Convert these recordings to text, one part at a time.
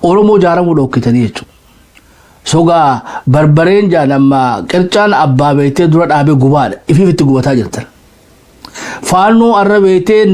Oromoo jaaramuu dhokkitanii jechuudha. Sogaa barbareen jaanammaa qircaan abbaa beetee dura dhaabee gubaadha. Ifiifitti gubataa jirtan. Faannoo arra beetee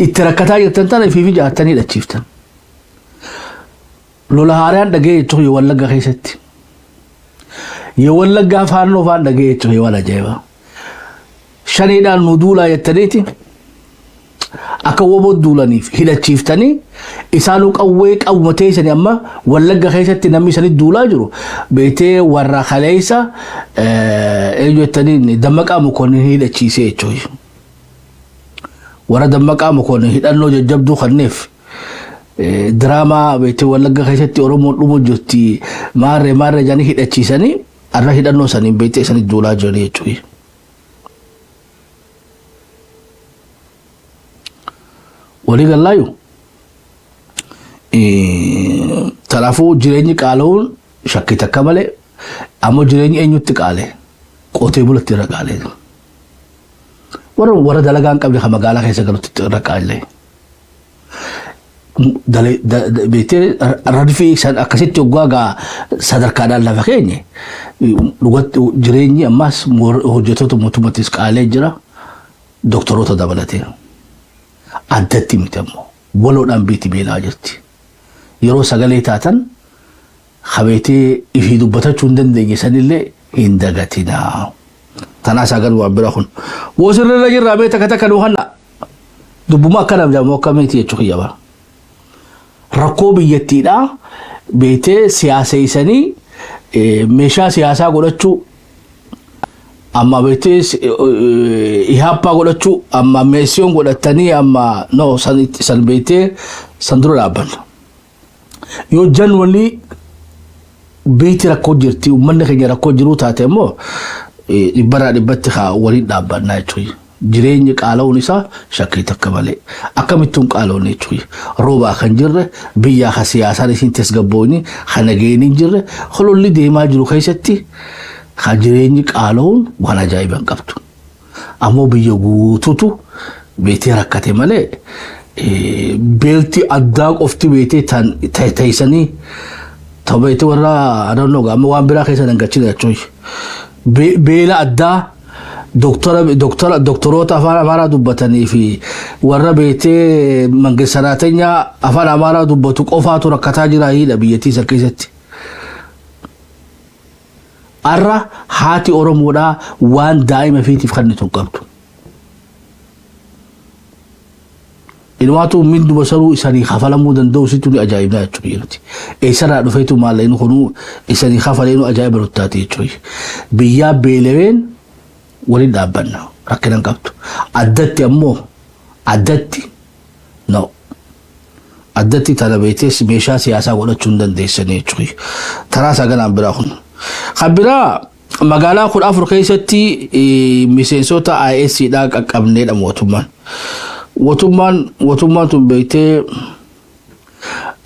itti rakkataa jirtan tana ifiifi jaattanii dhachiiftan. Lola haaraan dhagee jechuun yoo Wallagga keessatti. Yoo Wallaggaa faannoo faan dhagee jechuun yoo wal ajaa'iba. Shaniidhaan nu duulaa jettaniiti. Akka woboo duulaniif hidhachiiftanii isaanuu qawwee qawwatee isanii amma Wallagga keessatti namni isanii duulaa jiru beetee warra kaleessa jettaniin Dammaqaa Mokonnin hidhachiisee jechuudha. Warra Dammaqaa Mokonnin hidhannoo jajjabduu kanneef diraamaa beetee Wallagga keessatti Oromoon dhumu jirti maarree jaanii hidhachiisanii arra hidhannoo sanii beetee isanii duulaa jiran jechuudha. Waliigalaayu talaafuu jireenyi qaala'uun shakkii takka malee ammoo jireenyi eenyutti qaale qotee bulatti irra qaale warra dalagaan qabne kan magaalaa keessa galutti irra qaale beetee radfii akkasitti waggaa sadarkaadhaan lafa keenye jireenyi ammaas hojjettoota mootummaattis qaalee jira doktoroota dabalatee. Addatti miti ammoo waloodhaan biitti beelaa jirti. Yeroo sagalee taatan qabeetee ifii dubbatachuu hin dandeenye sanillee hin dagatinaa. Tanaa sagal waan bira kun. Woosirra jirraa beeta takka nu hanna. Dubbuma akkana jedhamu akkamitti jechuu kiyyaba. Rakkoo biyyattiidhaa beetee siyaaseessanii meeshaa siyaasaa godhachuu amma beetee ihaappaa godhachuu amma meesiyoon godhatanii amma no san beetee san dura dhaabban. Yoo janwalii beeti rakkoo jirti uummanni keenya rakkoo jiruu taate immoo dhibbarraa dhibbatti waliin dhaabbannaa jechuudha. Jireenyi qaala'uun isaa shakkii takka malee akkamittuun qaala'uun jechuudha. Roobaa kan jirre biyyaa kan siyaasaan isin tasgabboonni kan nageenyi jirre hololli deemaa jiru keessatti kan jireenyi qaala'uun waan ajaa'iban qabdu. Ammoo biyya guutuutu beetee rakkate malee beelti addaa qofti beetee taasisanii taphatee warra adannoo amma waan biraa keessa dangachina jechuudha. Beela addaa doktoroota afaan Amaaraa dubbatanii fi warra beetee mangisaraatenyaa afaan Amaaraa dubbatu qofaatu rakkataa jira hidha biyyattii keessatti. Arra haati Oromoodhaa waan daa'ima fiitiif kan inni qabdu. Ilmaatu min duba saruu isanii kafalamuu danda'u situ ni ajaa'ibaa jechuudha. Eessarraa dhufeetu maalleen kunuu isanii kafaleenu ajaa'iba ruttaati jechuudha. Biyyaa beelaween waliin dhaabbanna rakkinan qabdu. Addatti ammoo addatti tana beetes meeshaa siyaasaa godhachuu hin dandeessanii jechuudha. Taraa saganaan biraa kun. Khabiraa magaalaa 14 keessatti miseensota ISCdhaa qaqqabneedha mootummaan. Mootummaan tun beetee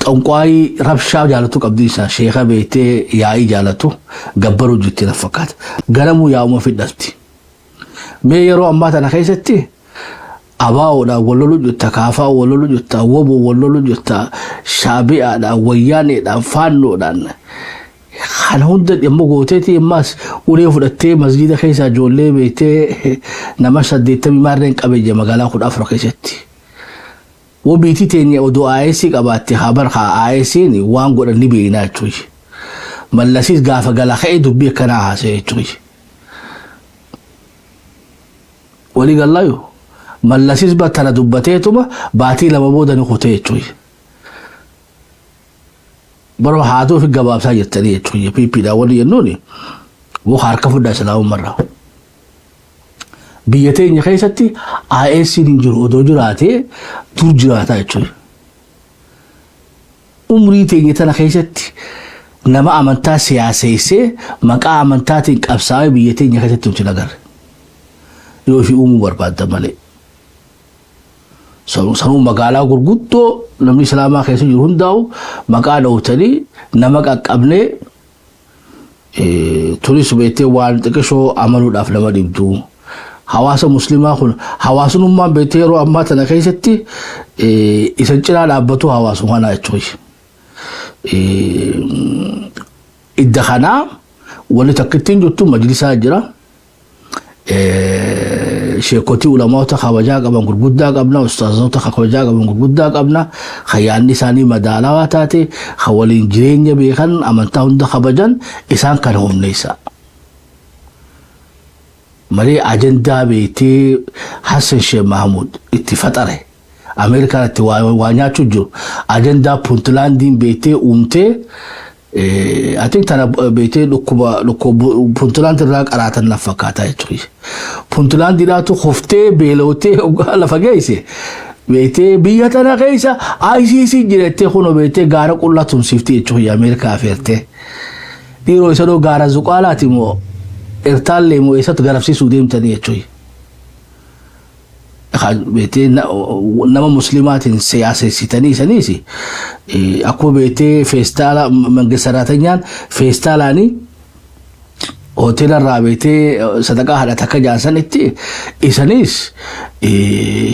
xonqwaayii rabshaa jaalatu qabdi isaa sheeka beetee yaa'ii jaalatu gabbaruu jirti na fakkaata. Ganamuu yaa'uma fidhatti. Mee yeroo ammaa tana keessatti abaawoodhaan wallolu jirta, kaafaa wallolu jirta, woboo wallolu jirta, shaabi'aadhaan, wayyaaneedhaan, faannoodhaan. Kan hunda dhimma gooteetii ammaas ulee fudhattee masjiida keessaa ijoollee beetee nama 80 maarreen qabeeyya magaalaa 14 keessatti. Wobiitii teenya odoo IS qabaatte habar haa IS'n waan godhan ni beeknaa jechuudha. Mallasiis gaafa galaa ka'ee dubbii akkanaa haasa'e jechuudha. Walii gallaayu mallasiis battana dubbateetuma baatii lama booda ni kutee jechuudha. Baroo haatoo fi gabaabsaa jirtanii jechuudha. Piippiidhaan wali jennuuni woo harka fudhaa islaamu marraa. Biyya teenya keessatti IS'n hin jiru odoo jiraatee dur jiraataa jechuudha. Umrii teenya tana keessatti nama amantaa siyaaseessee maqaa amantaatiin qabsaa'ee biyya teenya keessatti nuti nagarre. Yoo fi uumuu barbaadda malee. Sanuu magaalaa gurguddoo namni islaamaa keessa jiru hundaa'u maqaa dhawtanii nama qaqqabnee turis beektee waan xiqqishoo amanuudhaaf nama dhibdu. Hawaasa muslimaa kun hawaasummaan beektee yeroo ammaa tana keessatti isa cinaa dhaabbatu hawaasummaa jechuudha. idda kana wali takkitin juttu majlisaa jira sheekoti ulamaota kabajaa qaban gurguddaa qabna ustaazota kabajaa qaban gurguddaa qabna khayyaanni isaanii madaalawaa taate waliin jireenya beekan amantaa hunda kabajan isaan kana humneessa malee ajandaa beetee Hassan Sheikh Mahmud itti faxare Amerikaan itti waa nyaachuu jiru ajandaa Puntlandiin beetee uumtee I think tana beetee dhukkuba Puntland irraa qaraatan na fakkaata jechuudha. Puntland diraatu hoftee beelotee lafa geesse beetee biyya tana keessa ICC jirettee kuno beetee gaara qullatuun siftii jechuudha Ameerikaa feertee. Dhiiroo isa doo gaara zuqaalaati moo irtaallee moo eessatti garafsiisuu deemtanii jechuudha. beete nama muslimaatiin siyaasessitanii saniisi akkuma beete feestaala mangisaraatanyaan feestaalaanii hoteela irraa beete sadaqaa hadhata akka jaansanitti isanis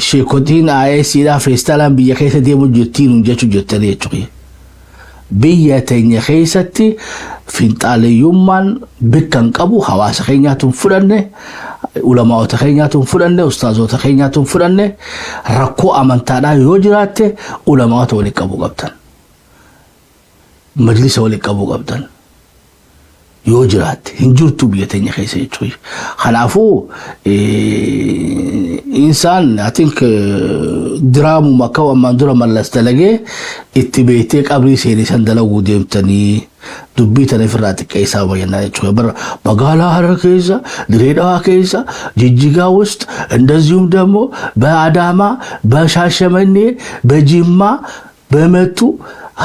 sheekotiin ISIidhaa feestaalaan biyya keessa deemu jirtiin jechuu jettanii jechuudha. Biyya teenya keessatti finxaaleeyyummaan bikkan qabu hawaasa keenyaatuun fudhanne ulamaa'ota keenyaatuun fudhanne ustaazota keenyaatuun fudhanne rakkoo amantaadhaa yoo jiraatte ulamaa'ota waliin qabuu qabdan majlisa waliin qabuu qabdan yoo jiraatte hin jirtu biyya teenya keessa jechuudha. Kanaafuu insaan I think diraamu makka waan dura mallas dalagee itti beetee qabrii seenessan dalaguu deemtanii dubbii tana firraa xiqqeessaa bayyannaa jechuudha. Magaalaa Harar keessa Direedawaa keessa Jijjigaa ውስጥ እንደዚሁም ደግሞ በአዳማ በሻሸመኔ በጂማ በመቱ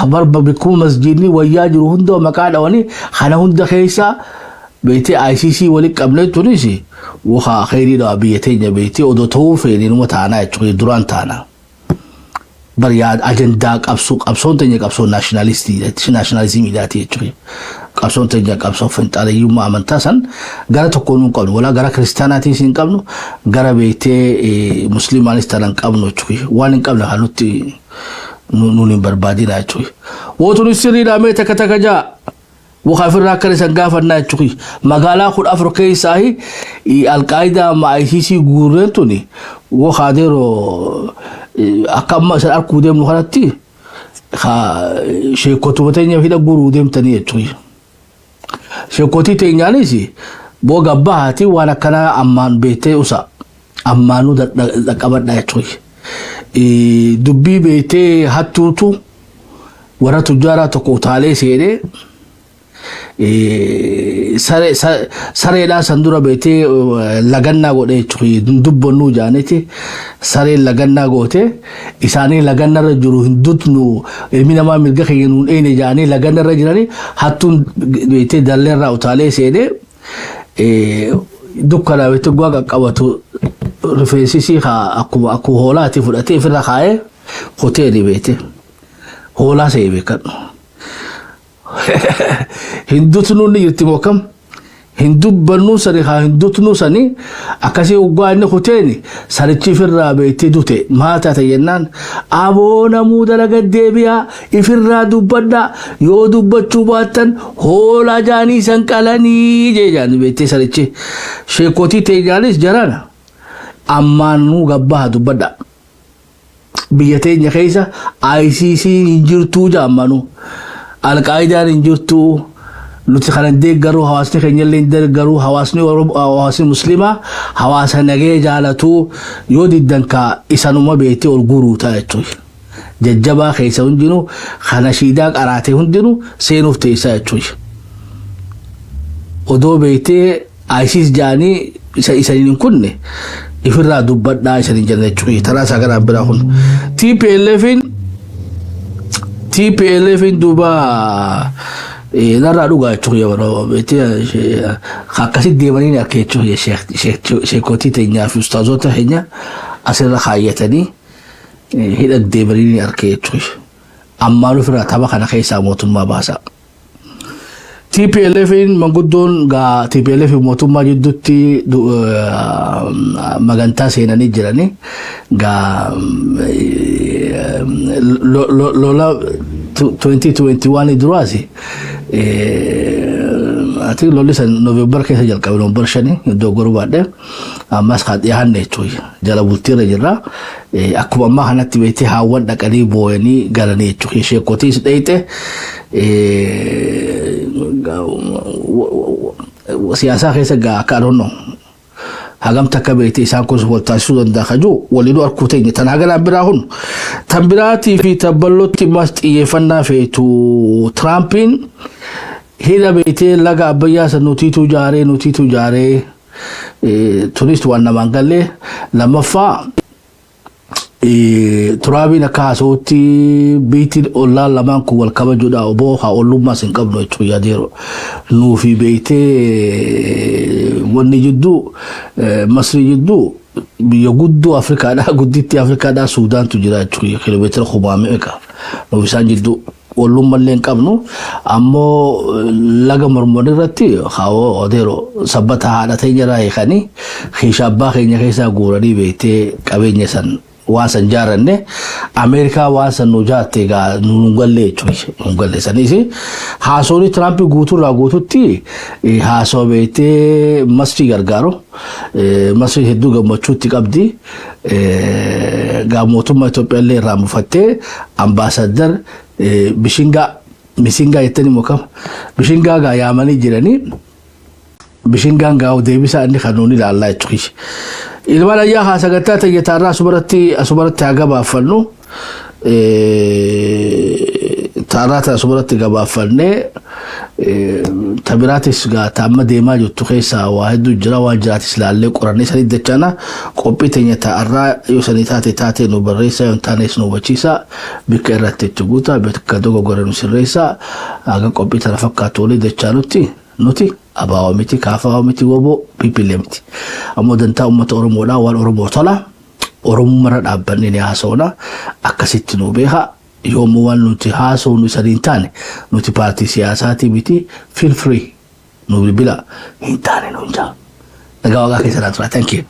habar babiku masjidni wayya jiru hundo maqaada wani khana hunda keessa beete ICC wali qabne tunisi waxa khayri da biyatenya beete odo tawfeeni mutaana jechuudha duraan taana bar yaad agenda qabsoon tenya qabsoon nationalism idati jechuudha. Qabsoon tenya qabsoon finxaaleeyyummaa amantaa san gara tokkoon hin qabnu wala gara kiristaanaatiin hin qabnu gara beete muslimaanis tanan qabnu jechuudha. Waan hin qabne halutti نون بربادي ناچوي ووتون سري دامه تكتكجا وخافر راكر سنغاف ناچوي مغالا خود افريقيا ساهي القاعده مع ICC غورنتوني وخادرو اكما سر كودم نخرتي خا شيكوتو متنيا فيدا غورودم تنيچوي شيكوتي تنيانيسي بو غباهاتي وانا كنا امان بيته وسا امانو دقبد ناچوي dubbii beetee hattuutu warra tujjaaraa tokko utaalee seenee sareedhaa san dura beetee lagannaa godhee jechuudha. Dubbannuu jaaneti sareen lagannaa gootee isaanii lagannarra jiru hin dutnu ilmi namaa mirga keenya nuun eene jaanii lagannarra jiranii hattuun beetee dalleerraa utaalee seenee dukkanaa beetee guwaa qaqqabatu rifeensisi akkuma hoolaati fudhatee ofirra kaa'ee hoteelii beete hoolaa ta'e beekan hindutnuu ni jirti mookam hindubbannuu sani haa hindutnuu sani akkasii uggaa inni hoteeli sanichi ofirraa beetee dute maata ta'e jennaan aboo namuu dalaga deebi'aa ifirraa dubbadhaa yoo dubbachuu baattan hoolaa jaanii san qalanii jee jaanii beetee sanichi sheekotii ta'e jaanis jarana ammaanuu gabbaa dubbadha biyya teenya keessa ICC injirtuu jaamanu alqaa'idaan injirtuu nuti kanan deeggaruu hawaasni keenya illee deeggaruu hawaasni muslimaa hawaasa nagee jaalatuu yoo diddan ka isanuma beetee ol guruu ta'a jechuudha. Jajjabaa keessa hundinuu kana shiidaa qaraatee hundinuu seenuuf teessaa jechuudha. Odoo beetee ICC jaanii isaniin kunne ifirraa dubbadhaa isaanii jenna jechuudha. Taraa isaa kanaan biraa kun TPLFin duuba narraa dhugaa jechuudha yeroo beetee akkasitti deemanii akka jechuudha sheekotii teenyaa fi ustaazota keenya asirra kaayyatanii hidha deemanii akka jechuudha. Ammaan ofirraa tapha kana keessaa mootummaa baasaa. TPLFin manguddoon gaa TPLF mootummaa jidduutti magantaa seenanii jiranii gaa lola 2021 duraasi ati lolli san November keessa jalqabe November 5 iddoo gorbaadhe ammas kan dhiyaanne jechuudha jala bultiirra jirra akkuma ammaa kanatti beektii haawwan dhaqanii booyanii galanii jechuudha ishee kotiis dheeyte siyaasaa keessa akka adonno hagam takka beektii isaan kun waltaasisuu danda'a kajuu waliinuu arkuu teenya tan hagalaan biraa hun tan biraatii fi tabballotti mas xiyyeeffannaa feetu Tiraampiin hidha beektii laga Abbayyaa san nutiitu jaaree turist waan namaan galle lammaffaa Turaabiin akka haasawutti biitiin ollaan lamaan kun wal kabajuudha oboo haa ollummaas hin qabnu jechuun yaadeero nuufi beektee wanni jidduu Masrii jidduu biyya guddoo Afrikaadhaa gudditti Afrikaadhaa Suudaantu jira jechuun kiiloomeetira kubbaa meeqa nuufi isaan jidduu ollummallee hin qabnu ammoo laga mormon irratti haawoo odeero sabbata haadha teenya irraa hiikanii keeshaa abbaa keenya keessaa guuranii beektee qabeenya san waasan jaaranne Ameerikaa waasan nu jaatte gaa nu galle jechuudha nu galle sanis haasooni Trump guuturraa guututti haasoo beektee Masrii gargaaru Masrii hedduu gammachuutti qabdi gaa mootummaa Itoophiyaa illee irraa mufattee ambaasadar Bishingaa jettanii mukam Bishingaa gaa yaamanii jiranii Bishingaan gaa deebisaa inni kanuun ilaallaa jechuudha ilmaan ayyaa haasagattaa tayyataarraa asubaratti haa gabaaffannu taarraata asubaratti gabaafannee tabiraatis gaa taamma deemaa jirtu keessaa waa hedduu jira waan jiraatis laallee qorannee sanii dachana qophii teenya taarraa yoo sanii taate nu barreessaa yoo taanes nu hubachiisaa bikka irratti itti guutaa bakka dogoggora nu sirreessaa haga qophii tana fakkaatu walii dachaanutti nuti abaawa miti kaafaa miti woboo pipilee miti ammoo dantaa uummata Oromoodhaa waan Oromoo tola Oromummaa dhaabbanne ni haasawna akkasitti nu beeka yoomuu waan nuti haasawnu sadiin taane nuti paartii siyaasaatii miti feel free nu bilbila hin taane nu hin jaa nagaa waaqaa keessa naa tura thank you